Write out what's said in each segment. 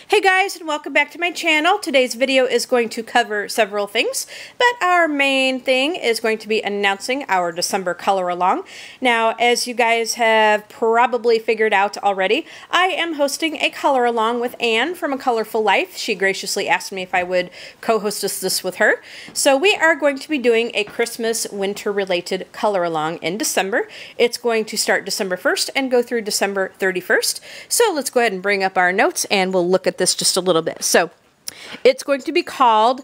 Hey guys, and welcome back to my channel. Today's video is going to cover several things, but our main thing is going to be announcing our December color along. Now, as you guys have probably figured out already, I am hosting a color along with Anne from A Colorful Life. She graciously asked me if I would co-host this with her. So we are going to be doing a Christmas winter related color along in December. It's going to start December 1st and go through December 31st. So let's go ahead and bring up our notes and we'll look at this just a little bit. So it's going to be called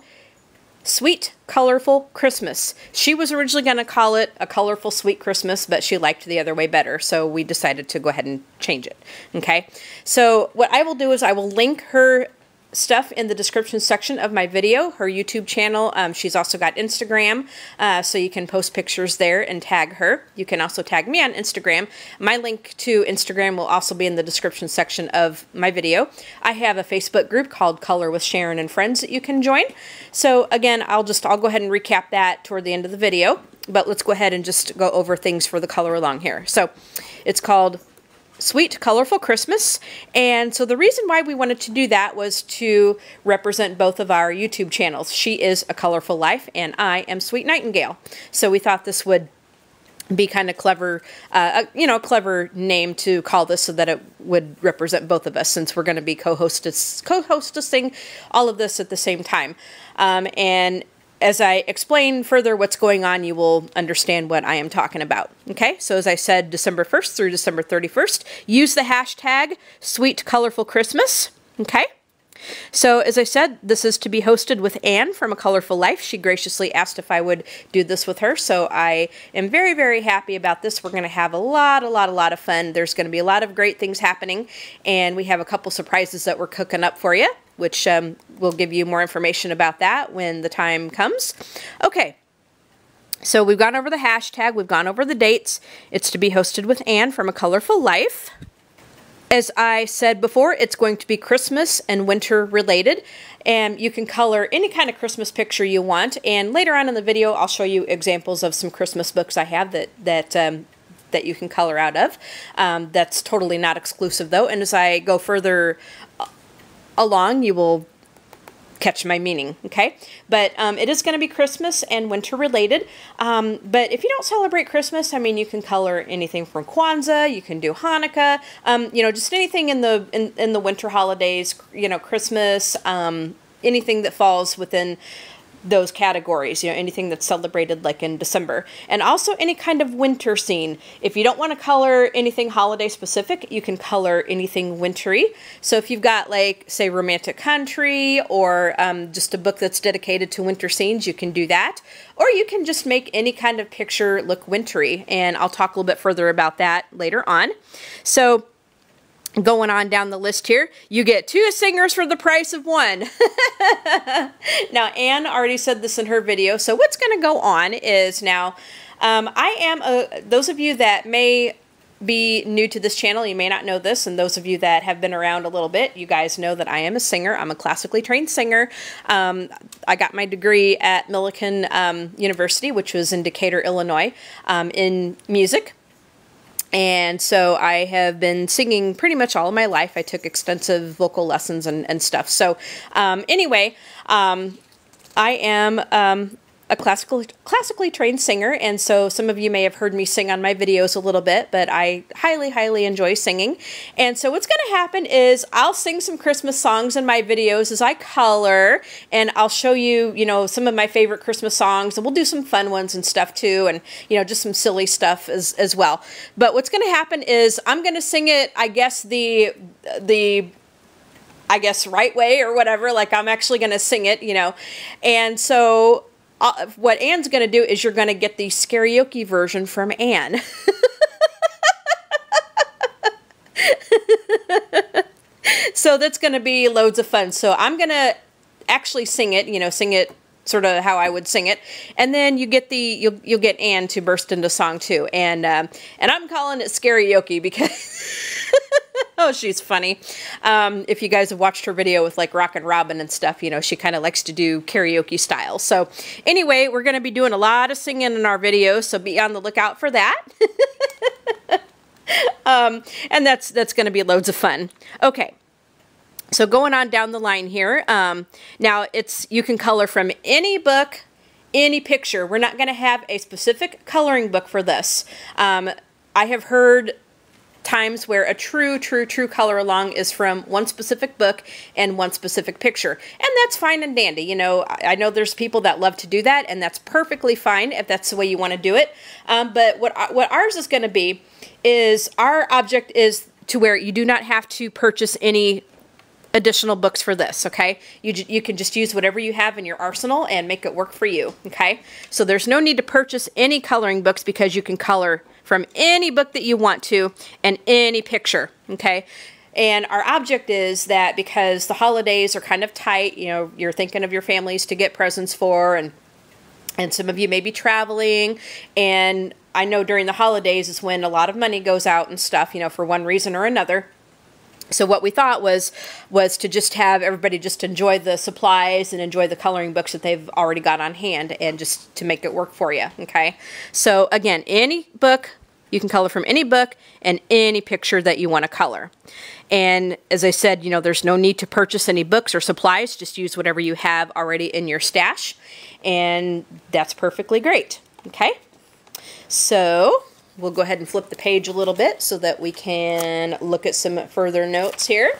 Sweet Colorful Christmas. She was originally going to call it A Colorful Sweet Christmas, but she liked the other way better, so we decided to go ahead and change it. Okay, so what I will do is I will link her stuff in the description section of my video, her YouTube channel. She's also got Instagram, so you can post pictures there and tag her. You can also tag me on Instagram. My link to Instagram will also be in the description section of my video. I have a Facebook group called Color with Sharon and Friends that you can join. So again, I'll go ahead and recap that toward the end of the video, but let's go ahead and just go over things for the color along here. So it's called Sweet Colorful Christmas, and so the reason why we wanted to do that was to represent both of our YouTube channels. She is A Colorful Life and I am Sweetnightingale. So we thought this would be kind of clever, you know, a clever name to call this so that it would represent both of us, since we're going to be co-hosting all of this at the same time. And as I explain further what's going on, you will understand what I am talking about. Okay, so as I said, December 1st through December 31st, use the hashtag Sweet Colorful Christmas. Okay, so as I said, this is to be hosted with Anne from A Colorful Life. She graciously asked if I would do this with her, so I am very, very happy about this. We're going to have a lot of fun. There's going to be a lot of great things happening, and we have a couple surprises that we're cooking up for you, which we'll give you more information about that when the time comes. Okay, so we've gone over the hashtag, we've gone over the dates. It's to be hosted with Anne from A Colorful Life. As I said before, it's going to be Christmas and winter related, and you can color any kind of Christmas picture you want, and later on in the video I'll show you examples of some Christmas books I have that you can color out of. That's totally not exclusive though, and as I go further along, you will catch my meaning, okay? But it is going to be Christmas and winter related. But if you don't celebrate Christmas, I mean, you can color anything from Kwanzaa, you can do Hanukkah, you know, just anything in the winter holidays, you know, Christmas, anything that falls within those categories, you know, anything that's celebrated like in December, and also any kind of winter scene. If you don't want to color anything holiday specific, you can color anything wintry. So if you've got, like, say, romantic country, or just a book that's dedicated to winter scenes, you can do that, or you can just make any kind of picture look wintry, and I'll talk a little bit further about that later on. So going on down the list here, you get 2 singers for the price of 1. Now, Anne already said this in her video, so what's going to go on is now, those of you that may be new to this channel, you may not know this, and those of you that have been around a little bit, you guys know that I am a singer. I'm a classically trained singer. I got my degree at Millikan University, which was in Decatur, Illinois, in music. And so I have been singing pretty much all of my life. I took extensive vocal lessons and stuff. So anyway, I am a classically trained singer, and so some of you may have heard me sing on my videos a little bit, but I highly enjoy singing. And so what's going to happen is I'll sing some Christmas songs in my videos as I color, and I'll show you, you know, some of my favorite Christmas songs, and we'll do some fun ones and stuff too, and, you know, just some silly stuff as well. But what's going to happen is I'm going to sing it, I guess, I guess right way or whatever, like I'm actually going to sing it, you know. And so what Anne's going to do is you're going to get the karaoke version from Anne. So that's going to be loads of fun. So I'm going to actually sing it, you know, sing it sort of how I would sing it, and then you get you'll get Anne to burst into song too, and I'm calling it karaoke because oh, she's funny. If you guys have watched her video with, like, Rockin' Robin and stuff, you know, she kind of likes to do karaoke style. So anyway, we're going to be doing a lot of singing in our videos, so be on the lookout for that. And that's going to be loads of fun. Okay. So going on down the line here, now you can color from any book, any picture. We're not going to have a specific coloring book for this. I have heard times where a true color along is from one specific book and one specific picture, and that's fine and dandy. You know, I know there's people that love to do that, and that's perfectly fine if that's the way you want to do it. But what ours is going to be is our object is to where you do not have to purchase any additional books for this, okay? You can just use whatever you have in your arsenal and make it work for you, okay? So there's no need to purchase any coloring books because you can color from any book that you want to and any picture, okay? And our object is that because the holidays are kind of tight, you know, you're thinking of your families to get presents for, and some of you may be traveling, and I know during the holidays is when a lot of money goes out and stuff, you know, for one reason or another. So what we thought was to just have everybody just enjoy the supplies and enjoy the coloring books that they've already got on hand, and just to make it work for you, okay? So again, any book, you can color from any book and any picture that you want to color. And as I said, you know, there's no need to purchase any books or supplies. Just use whatever you have already in your stash, and that's perfectly great, okay? So we'll go ahead and flip the page a little bit so that we can look at some further notes here.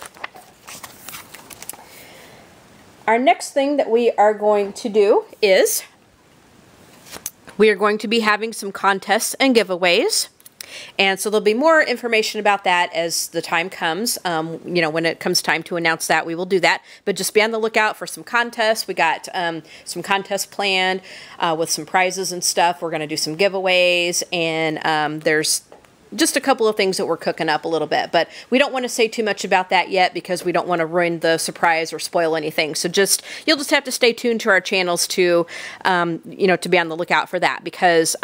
Our next thing that we are going to do is we are going to be having some contests and giveaways. And so there'll be more information about that as the time comes. You know, when it comes time to announce that, we will do that. But just be on the lookout for some contests. We got some contests planned with some prizes and stuff. We're going to do some giveaways, and there's just a couple of things that we're cooking up a little bit. But we don't want to say too much about that yet because we don't want to ruin the surprise or spoil anything. So you'll just have to stay tuned to our channels to, you know, to be on the lookout for that, because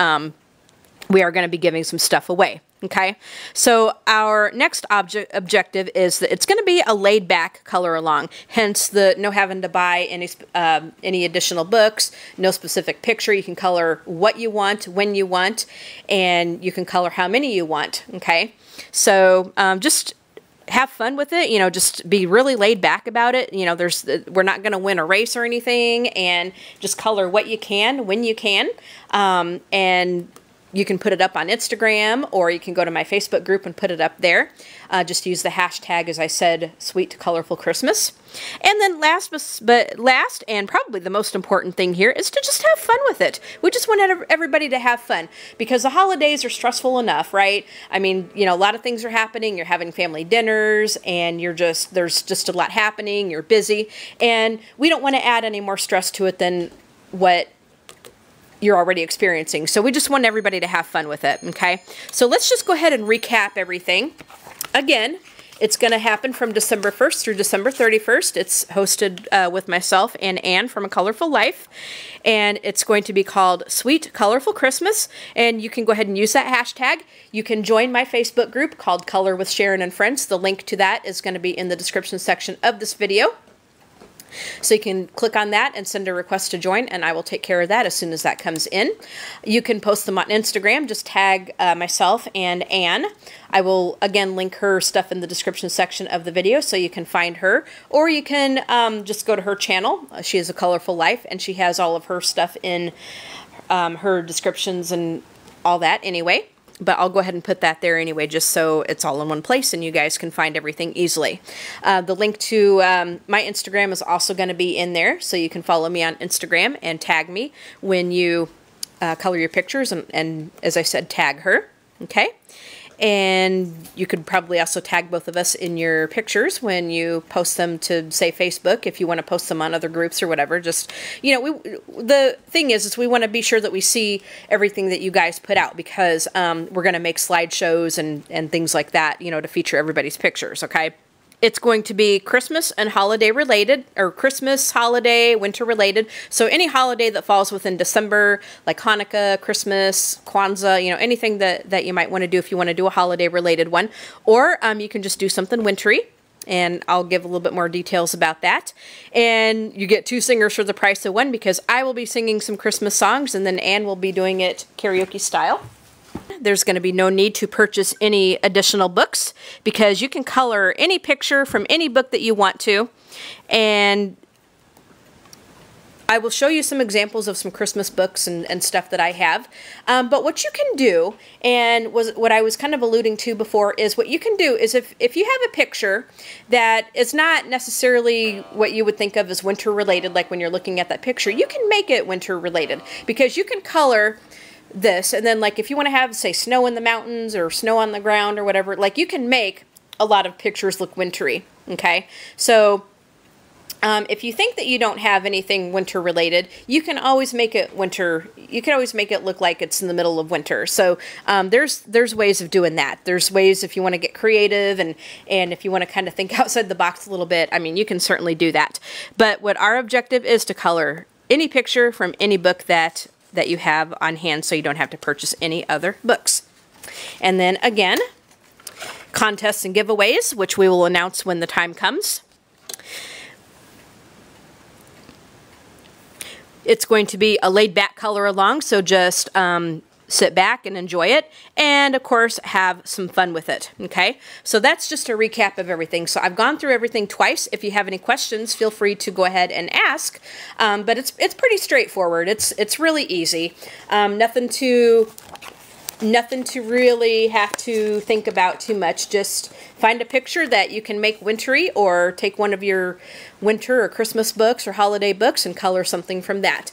we are going to be giving some stuff away, okay? So our next objective is that it's going to be a laid-back color along, hence the no having to buy any additional books, no specific picture. You can color what you want, when you want, and you can color how many you want, okay? So just have fun with it, you know, just be really laid back about it. You know, we're not going to win a race or anything, and just color what you can, when you can, and you can put it up on Instagram, or you can go to my Facebook group and put it up there. Just use the hashtag, as I said, Sweet Colorful Christmas. And then last and probably the most important thing here is to just have fun with it. We just want everybody to have fun, because the holidays are stressful enough, right? I mean, you know, a lot of things are happening. You're having family dinners, and there's just a lot happening. You're busy, and we don't want to add any more stress to it than what you're already experiencing. So we just want everybody to have fun with it, okay? So let's just go ahead and recap everything. Again, it's going to happen from December 1st through December 31st. It's hosted with myself and Anne from A Colorful Life, and it's going to be called Sweet Colorful Christmas, and you can go ahead and use that hashtag. You can join my Facebook group called Color with Sharon and Friends. The link to that is going to be in the description section of this video. So you can click on that and send a request to join, and I will take care of that as soon as that comes in. You can post them on Instagram. Just tag myself and Anne. I will, again, link her stuff in the description section of the video so you can find her. Or you can just go to her channel. She has A Colorful Life, and she has all of her stuff in her descriptions and all that anyway. But I'll go ahead and put that there anyway, just so it's all in one place and you guys can find everything easily. The link to my Instagram is also going to be in there, so you can follow me on Instagram and tag me when you color your pictures, and as I said, tag her, okay? And you could probably also tag both of us in your pictures when you post them to, say, Facebook, if you want to post them on other groups or whatever. Just, you know, the thing is we want to be sure that we see everything that you guys put out, because we're going to make slideshows and things like that, you know, to feature everybody's pictures, okay? It's going to be Christmas and holiday related, or Christmas, holiday, winter related. So any holiday that falls within December, like Hanukkah, Christmas, Kwanzaa, you know, anything that you might want to do if you want to do a holiday related one. Or you can just do something wintry, and I'll give a little bit more details about that. And you get 2 singers for the price of 1, because I will be singing some Christmas songs, and then Anne will be doing it karaoke style. There's going to be no need to purchase any additional books because you can color any picture from any book that you want to. And I will show you some examples of some Christmas books and stuff that I have. But what you can do, and what I was kind of alluding to before, is what you can do is if you have a picture that is not necessarily what you would think of as winter related, like when you're looking at that picture, you can make it winter related because you can color this, and then like if you want to have, say, snow in the mountains or snow on the ground or whatever, like you can make a lot of pictures look wintry. Okay, so if you think that you don't have anything winter related, you can always make it winter. You can always make it look like it's in the middle of winter. So there's ways of doing that. There's ways if you want to get creative and if you want to kind of think outside the box a little bit. I mean, you can certainly do that. But what our objective is to color any picture from any book that you have on hand, so you don't have to purchase any other books. And then again, contests and giveaways, which we will announce when the time comes. It's going to be a laid-back color along, so just sit back and enjoy it, and of course have some fun with it. Okay, so that's just a recap of everything. So I've gone through everything twice. If you have any questions, feel free to go ahead and ask. But it's pretty straightforward. It's really easy. Nothing to really have to think about too much. Just find a picture that you can make wintry, or take one of your winter or Christmas books or holiday books and color something from that.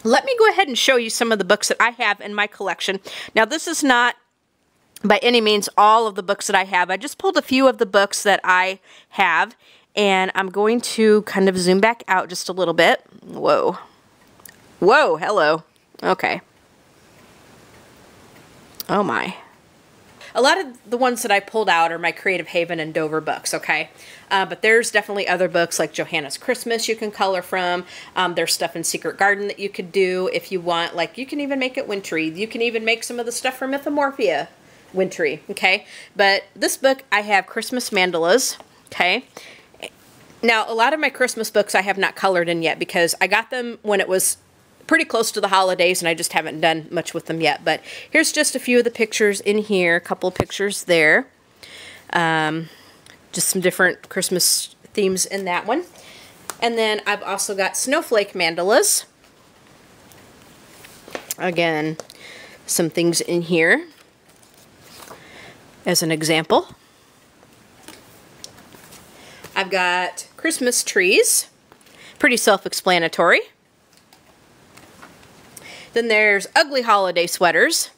Let me go ahead and show you some of the books that I have in my collection. Now, this is not by any means all of the books that I have. I just pulled a few of the books that I have, and I'm going to kind of zoom back out just a little bit. Whoa. Whoa, hello. Okay. Oh my. A lot of the ones that I pulled out are my Creative Haven and Dover books, okay? But there's definitely other books like Johanna's Christmas you can color from. There's stuff in Secret Garden that you could do if you want. Like, you can even make it wintry. You can even make some of the stuff from Mythomorphia wintry, okay? But this book, I have Christmas mandalas, okay? Now, a lot of my Christmas books I have not colored in yet because I got them when it was pretty close to the holidays, and I just haven't done much with them yet. But here's just a few of the pictures in here, a couple of pictures there. Just some different Christmas themes in that one. And then I've also got snowflake mandalas. Again, some things in here as an example. I've got Christmas trees, pretty self-explanatory. Then there's ugly holiday sweaters,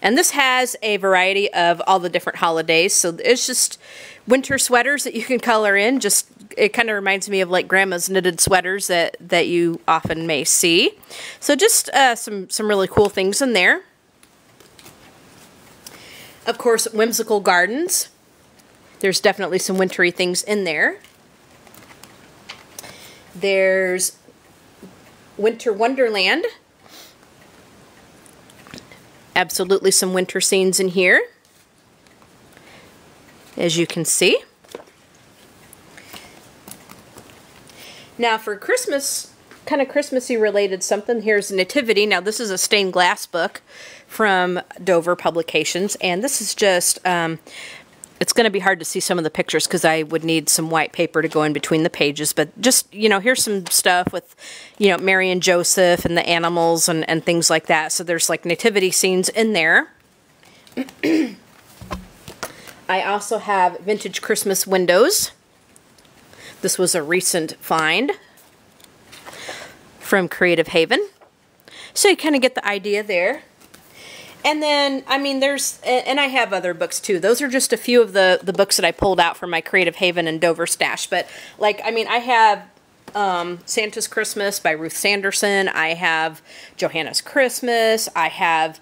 and this has a variety of all the different holidays, so it's just winter sweaters that you can color in. Just, it kind of reminds me of like grandma's knitted sweaters that you often may see. So just some really cool things in there. Of course, whimsical gardens. There's definitely some wintry things in there. There's Winter Wonderland. Absolutely some winter scenes in here, as you can see. Now for Christmas, kind of Christmassy related something, here's Nativity. Now this is a stained glass book from Dover Publications, and this is just, it's going to be hard to see some of the pictures because I would need some white paper to go in between the pages, but just, you know, here's some stuff with, you know, Mary and Joseph and the animals and things like that. So there's like nativity scenes in there. I also have vintage Christmas windows. This was a recent find from Creative Haven. So you kind of get the idea there. And then, I mean, and I have other books too. Those are just a few of the books that I pulled out from my Creative Haven and Dover stash. But, like, I mean, I have Santa's Christmas by Ruth Sanderson. I have Johanna's Christmas. I have,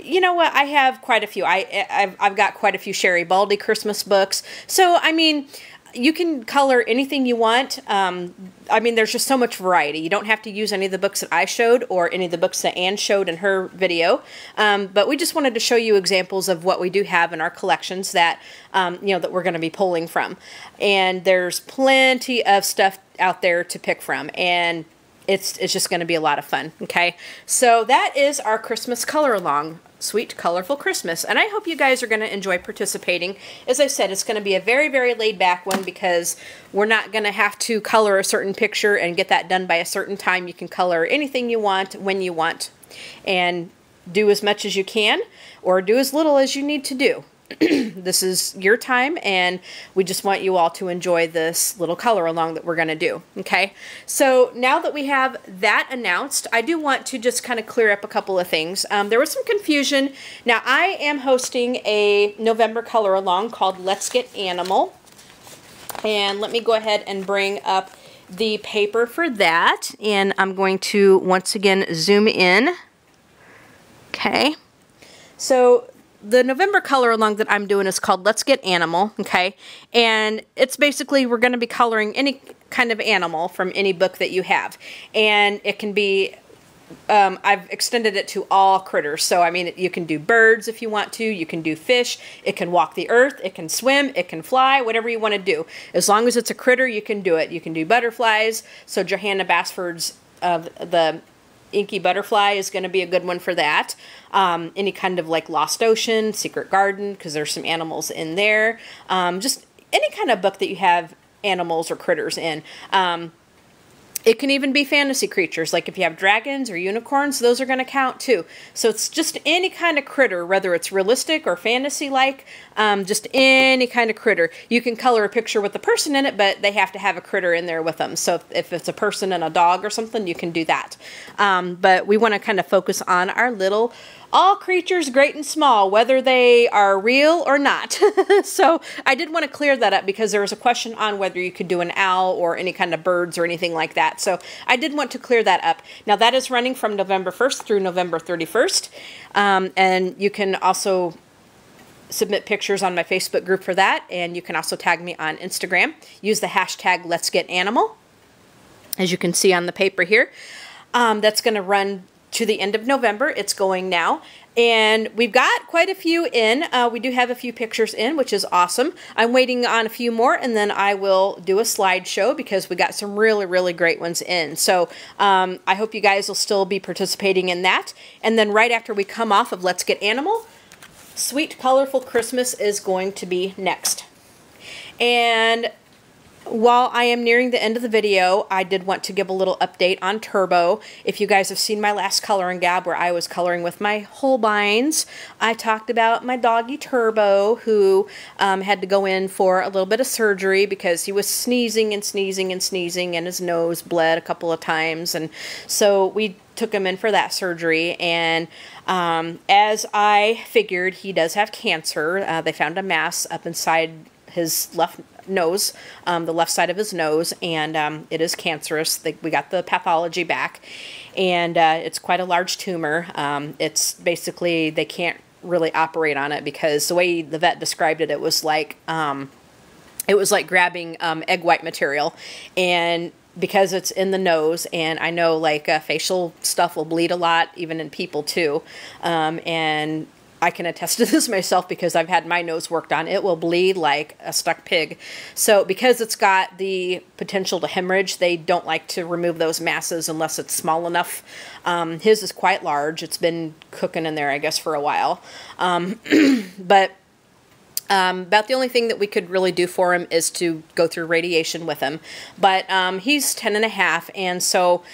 you know what, I have quite a few. I've got quite a few Sherry Baldy Christmas books. So, I mean, you can color anything you want. I mean, there's just so much variety. You don't have to use any of the books that I showed or any of the books that Anne showed in her video. But we just wanted to show you examples of what we do have in our collections that, you know, that we're going to be pulling from. And there's plenty of stuff out there to pick from. And it's just going to be a lot of fun. Okay. So that is our Christmas color along. Sweet Colorful Christmas. And I hope you guys are going to enjoy participating. As I said, it's going to be a very, very laid back one because we're not going to have to color a certain picture and get that done by a certain time. You can color anything you want, when you want, and do as much as you can or do as little as you need to do. This is your time, and we just want you all to enjoy this little color along that we're going to do. Okay, so now that we have that announced, I do want to just kind of clear up a couple of things. There was some confusion. Now, I am hosting a November color along called Let's Get Animal, and let me go ahead and bring up the paper for that, and I'm going to once again zoom in. Okay, so the November color along that I'm doing is called Let's Get Animal, okay? And it's basically, we're going to be coloring any kind of animal from any book that you have. And it can be, I've extended it to all critters. So, I mean, you can do birds if you want to. You can do fish. It can walk the earth. It can swim. It can fly. Whatever you want to do. As long as it's a critter, you can do it. You can do butterflies. So, Johanna Basford's, the Inky Butterfly is going to be a good one for that. Any kind of like Lost Ocean, Secret Garden, because there's some animals in there. Just any kind of book that you have animals or critters in. It can even be fantasy creatures, like if you have dragons or unicorns, those are going to count too. So it's just any kind of critter, whether it's realistic or fantasy-like, just any kind of critter. You can color a picture with the person in it, but they have to have a critter in there with them. So if it's a person and a dog or something, you can do that. But we want to kind of focus on our little all creatures, great and small, whether they are real or not. So I did want to clear that up because there was a question on whether you could do an owl or any kind of birds or anything like that. So I did want to clear that up. Now that is running from November 1st through November 31st. And you can also submit pictures on my Facebook group for that. And you can also tag me on Instagram. Use the hashtag Let's Get Animal, as you can see on the paper here. That's going to run to the end of November. It's going now. And we've got quite a few in. We do have a few pictures in, which is awesome. I'm waiting on a few more, and then I will do a slideshow because we got some really, really great ones in. So I hope you guys will still be participating in that. And then right after we come off of Let's Get Animal, Sweet Colorful Christmas is going to be next. And while I am nearing the end of the video, I did want to give a little update on Turbo. If you guys have seen my last coloring gab where I was coloring with my Holbeins, I talked about my doggy Turbo, who had to go in for a little bit of surgery because he was sneezing and sneezing and sneezing, and his nose bled a couple of times. And so we took him in for that surgery, and as I figured, he does have cancer. They found a mass up inside his left nose, the left side of his nose, and it is cancerous. We got the pathology back, and it's quite a large tumor. It's basically, they can't really operate on it because the way the vet described it, it was like grabbing egg white material, and because it's in the nose, and I know like facial stuff will bleed a lot, even in people too, and I can attest to this myself because I've had my nose worked on. It will bleed like a stuck pig. So because it's got the potential to hemorrhage, they don't like to remove those masses unless it's small enough. His is quite large. It's been cooking in there, I guess, for a while. But about the only thing that we could really do for him is to go through radiation with him. But he's 10 and a half, and so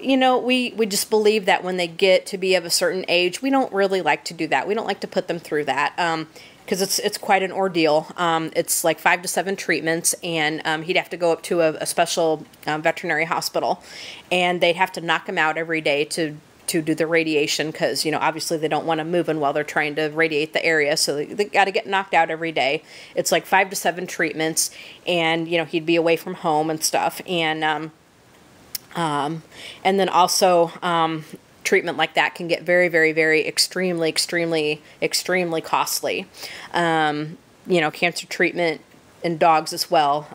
you know, we just believe that when they get to be of a certain age, we don't really like to do that. We don't like to put them through that because it's quite an ordeal. It's like 5 to 7 treatments, and he'd have to go up to a special veterinary hospital, and they'd have to knock him out every day to do the radiation because, you know, obviously they don't want to move in while they're trying to radiate the area, so they got to get knocked out every day. It's like 5 to 7 treatments, and, you know, he'd be away from home and stuff, and then also treatment like that can get very, very, very extremely costly. You know, cancer treatment in dogs as well.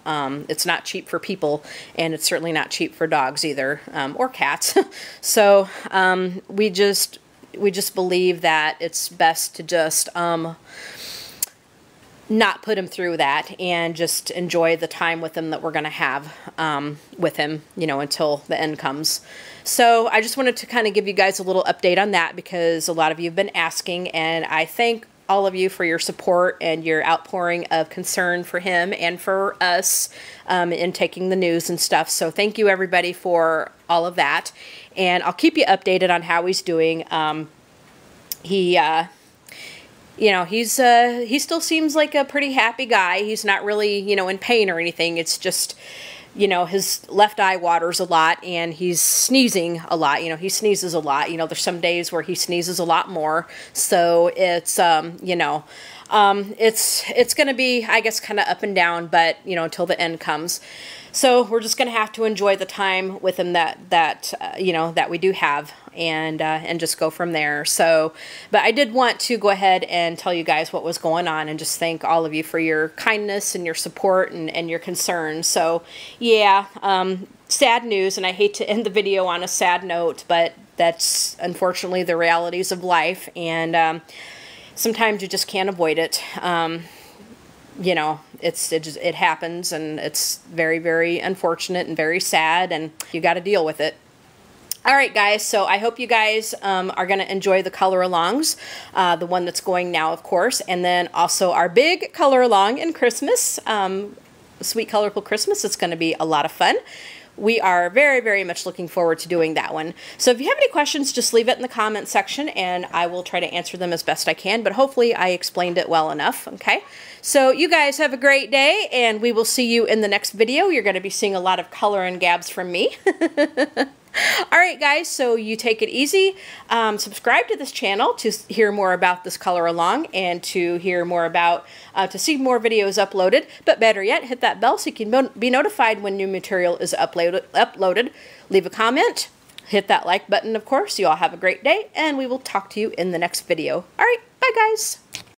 It's not cheap for people, and it's certainly not cheap for dogs either, or cats. So we just believe that it's best to just not put him through that and just enjoy the time with him that we're going to have with him, you know, until the end comes. So I just wanted to kind of give you guys a little update on that because a lot of you have been asking, and I thank all of you for your support and your outpouring of concern for him and for us in taking the news and stuff. So thank you everybody for all of that, and I'll keep you updated on how he's doing. You know, he still seems like a pretty happy guy. He's not really, you know, in pain or anything. It's just, you know, his left eye waters a lot and he's sneezing a lot. You know, he sneezes a lot. You know, there's some days where he sneezes a lot more. So it's, you know, it's going to be, I guess, kind of up and down, but, you know, until the end comes. So we're just going to have to enjoy the time with him that you know, that we do have, and just go from there. So, but I did want to go ahead and tell you guys what was going on and just thank all of you for your kindness and your support and your concern. So, yeah, sad news, and I hate to end the video on a sad note, but that's unfortunately the realities of life, and sometimes you just can't avoid it. You know, it happens, and it's very, very unfortunate and very sad, and you got to deal with it. All right, guys, so I hope you guys are going to enjoy the color-alongs, the one that's going now, of course, and then also our big color-along in Christmas, Sweet Colorful Christmas. It's going to be a lot of fun. We are very, very much looking forward to doing that one. So if you have any questions, just leave it in the comment section, and I will try to answer them as best I can, but hopefully I explained it well enough, okay? So you guys have a great day, and we will see you in the next video. You're going to be seeing a lot of color and gabs from me. All right, guys, so you take it easy. Subscribe to this channel to hear more about this color along and to hear more about, to see more videos uploaded. But better yet, hit that bell so you can be notified when new material is uploaded. Leave a comment. Hit that like button, of course. You all have a great day, and we will talk to you in the next video. All right, bye, guys.